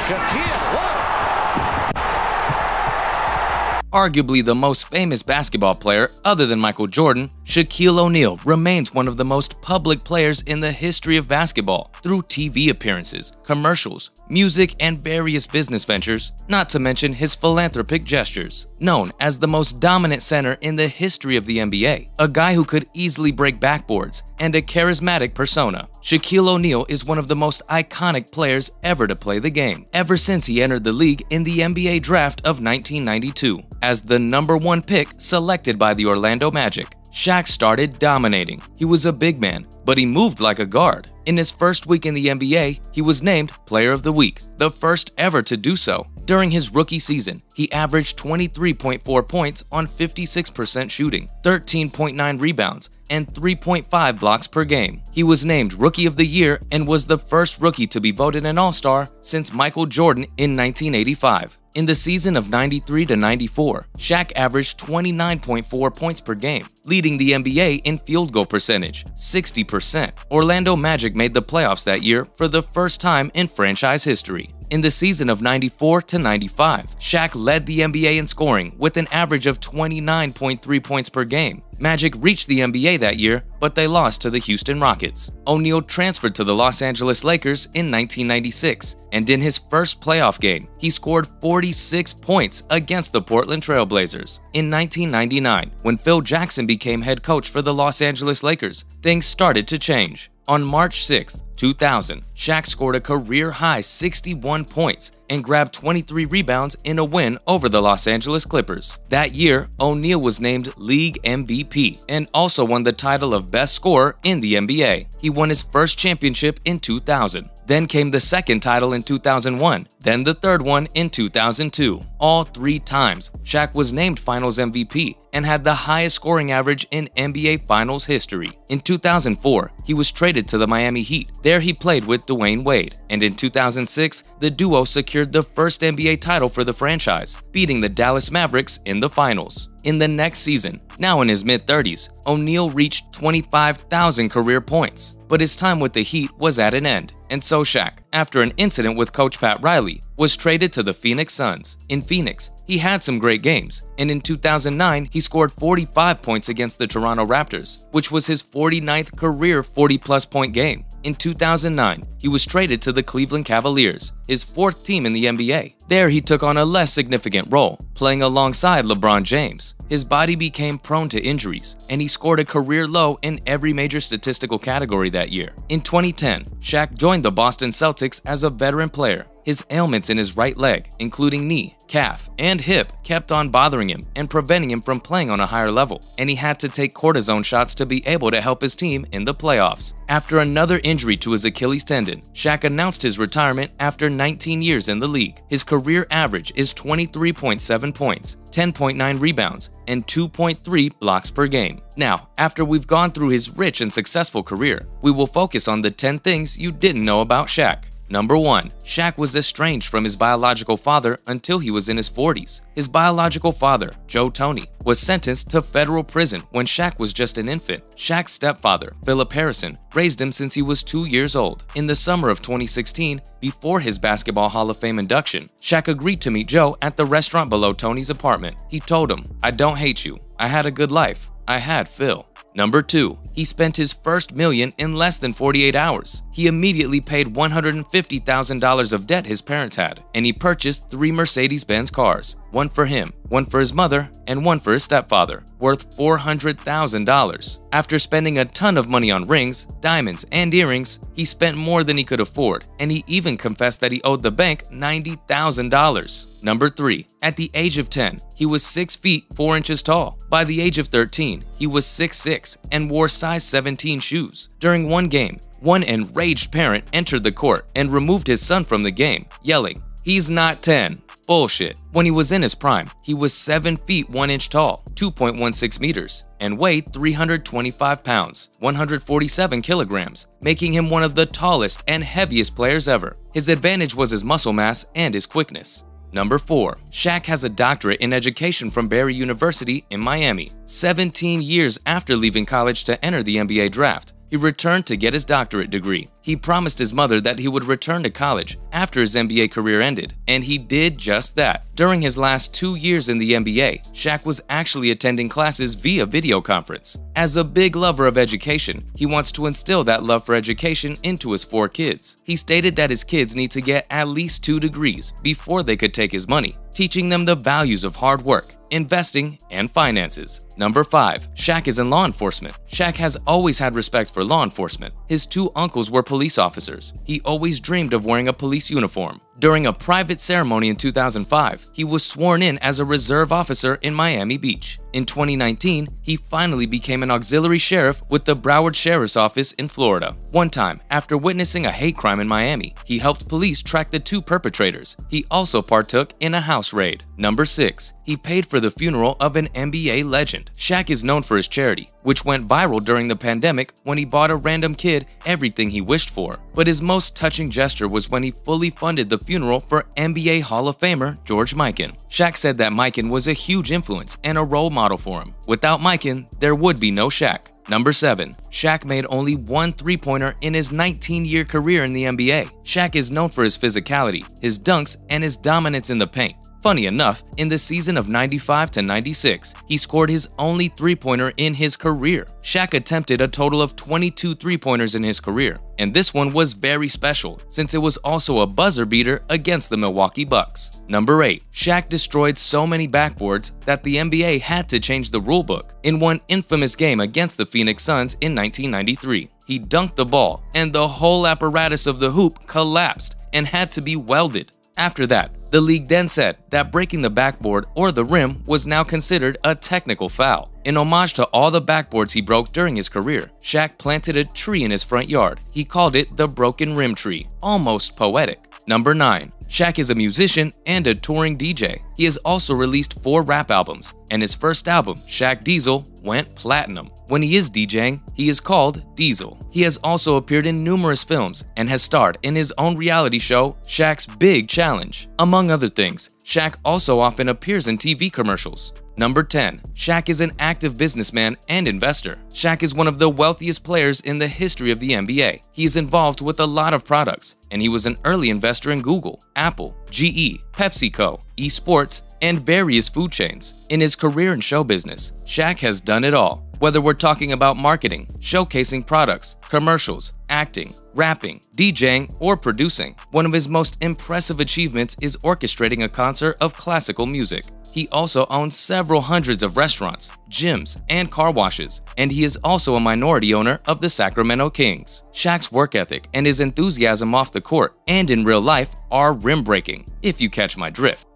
Shaquille, what? Arguably the most famous basketball player other than Michael Jordan, Shaquille O'Neal remains one of the most public players in the history of basketball through TV appearances, commercials, music, and various business ventures, not to mention his philanthropic gestures. Known as the most dominant center in the history of the NBA, a guy who could easily break backboards, and a charismatic persona, Shaquille O'Neal is one of the most iconic players ever to play the game, ever since he entered the league in the NBA draft of 1992. As the #1 pick selected by the Orlando Magic, Shaq started dominating. He was a big man, but he moved like a guard. In his first week in the NBA, he was named Player of the Week, the first ever to do so. During his rookie season, he averaged 23.4 points on 56% shooting, 13.9 rebounds, and 3.5 blocks per game. He was named Rookie of the Year and was the first rookie to be voted an All-Star since Michael Jordan in 1985. In the season of 93 to 94, Shaq averaged 29.4 points per game, leading the NBA in field goal percentage, 60%. Orlando Magic made the playoffs that year for the first time in franchise history. In the season of 94 to 95, Shaq led the NBA in scoring with an average of 29.3 points per game. Magic reached the NBA that year, but they lost to the Houston Rockets. O'Neal transferred to the Los Angeles Lakers in 1996, and in his first playoff game, he scored 46 points against the Portland Trail Blazers. In 1999, when Phil Jackson became head coach for the Los Angeles Lakers, things started to change. On March 6, 2000, Shaq scored a career-high 61 points and grabbed 23 rebounds in a win over the Los Angeles Clippers. That year, O'Neal was named League MVP and also won the title of Best Scorer in the NBA. He won his first championship in 2000. Then came the second title in 2001, then the third one in 2002. All 3 times, Shaq was named Finals MVP and had the highest scoring average in NBA Finals history. In 2004, he was traded to the Miami Heat. There he played with Dwayne Wade, and in 2006, the duo secured the first NBA title for the franchise, beating the Dallas Mavericks in the finals. In the next season, now in his mid-30s, O'Neal reached 25,000 career points, but his time with the Heat was at an end, and so Shaq, after an incident with Coach Pat Riley, was traded to the Phoenix Suns. In Phoenix, he had some great games, and in 2009, he scored 45 points against the Toronto Raptors, which was his 49th career 40-plus point game. In 2009, he was traded to the Cleveland Cavaliers, his 4th team in the NBA. There he took on a less significant role, playing alongside LeBron James. His body became prone to injuries, and he scored a career low in every major statistical category that year. In 2010, Shaq joined the Boston Celtics as a veteran player. His ailments in his right leg, including knee, calf, and hip, kept on bothering him and preventing him from playing on a higher level, and he had to take cortisone shots to be able to help his team in the playoffs. After another injury to his Achilles tendon, Shaq announced his retirement after 19 years in the league. His career average is 23.7 points, 10.9 rebounds, and 2.3 blocks per game. Now, after we've gone through his rich and successful career, we will focus on the 10 things you didn't know about Shaq. Number 1. Shaq was estranged from his biological father until he was in his 40s. His biological father, Joe Toney, was sentenced to federal prison when Shaq was just an infant. Shaq's stepfather, Philip Harrison, raised him since he was 2 years old. In the summer of 2016, before his Basketball Hall of Fame induction, Shaq agreed to meet Joe at the restaurant below Toney's apartment. He told him, "I don't hate you. I had a good life. I had Phil." Number 2. He spent his first million in less than 48 hours. He immediately paid $150,000 of debt his parents had, and he purchased 3 Mercedes-Benz cars, one for him, one for his mother, and one for his stepfather, worth $400,000. After spending a ton of money on rings, diamonds, and earrings, he spent more than he could afford, and he even confessed that he owed the bank $90,000. Number 3. At the age of 10, he was 6 feet 4 inches tall. By the age of 13, he was 6'6" and wore size 17 shoes. During one game, one enraged parent entered the court and removed his son from the game, yelling, "He's not 10. Bullshit." When he was in his prime, he was 7 feet 1 inch tall, 2.16 meters, and weighed 325 pounds, 147 kilograms, making him one of the tallest and heaviest players ever. His advantage was his muscle mass and his quickness. Number 4. Shaq has a doctorate in education from Barry University in Miami. 17 years after leaving college to enter the NBA draft, he returned to get his doctorate degree. He promised his mother that he would return to college after his NBA career ended, and he did just that. During his last 2 years in the NBA, Shaq was actually attending classes via video conference. As a big lover of education, he wants to instill that love for education into his 4 kids. He stated that his kids need to get at least 2 degrees before they could take his money, teaching them the values of hard work, investing, and finances. Number 5. Shaq is in law enforcement. Shaq has always had respect for law enforcement. His 2 uncles were police officers. He always dreamed of wearing a police uniform. During a private ceremony in 2005, he was sworn in as a reserve officer in Miami Beach. In 2019, he finally became an auxiliary sheriff with the Broward Sheriff's Office in Florida. One time, after witnessing a hate crime in Miami, he helped police track the 2 perpetrators. He also partook in a house raid. Number 6. He paid for the funeral of an NBA legend. Shaq is known for his charity, which went viral during the pandemic when he bought a random kid everything he wished for. But his most touching gesture was when he fully funded the funeral for NBA Hall of Famer George Mikan. Shaq said that Mikan was a huge influence and a role model for him. Without Mikan, there would be no Shaq. Number 7. Shaq made only 1 3-pointer in his 19-year career in the NBA. Shaq is known for his physicality, his dunks, and his dominance in the paint. Funny enough, in the season of 95 to 96, he scored his only 3-pointer in his career. Shaq attempted a total of 22 3-pointers in his career, and this one was very special since it was also a buzzer beater against the Milwaukee Bucks. Number 8. Shaq destroyed so many backboards that the NBA had to change the rulebook. In one infamous game against the Phoenix Suns in 1993, he dunked the ball, and the whole apparatus of the hoop collapsed and had to be welded. After that, the league then said that breaking the backboard or the rim was now considered a technical foul. In homage to all the backboards he broke during his career, Shaq planted a tree in his front yard. He called it the Broken Rim Tree, almost poetic. Number 9. Shaq is a musician and a touring DJ. He has also released 4 rap albums, and his first album, Shaq Diesel, went platinum. When he is DJing, he is called Diesel. He has also appeared in numerous films and has starred in his own reality show, Shaq's Big Challenge. Among other things, Shaq also often appears in TV commercials. Number 10. Shaq is an active businessman and investor. Shaq is one of the wealthiest players in the history of the NBA. He is involved with a lot of products, and he was an early investor in Google, Apple, GE, PepsiCo, eSports, and various food chains. In his career in show business, Shaq has done it all. Whether we're talking about marketing, showcasing products, commercials, acting, rapping, DJing, or producing, one of his most impressive achievements is orchestrating a concert of classical music. He also owns several hundreds of restaurants, gyms, and car washes, and he is also a minority owner of the Sacramento Kings. Shaq's work ethic and his enthusiasm off the court and in real life are rim-breaking, if you catch my drift.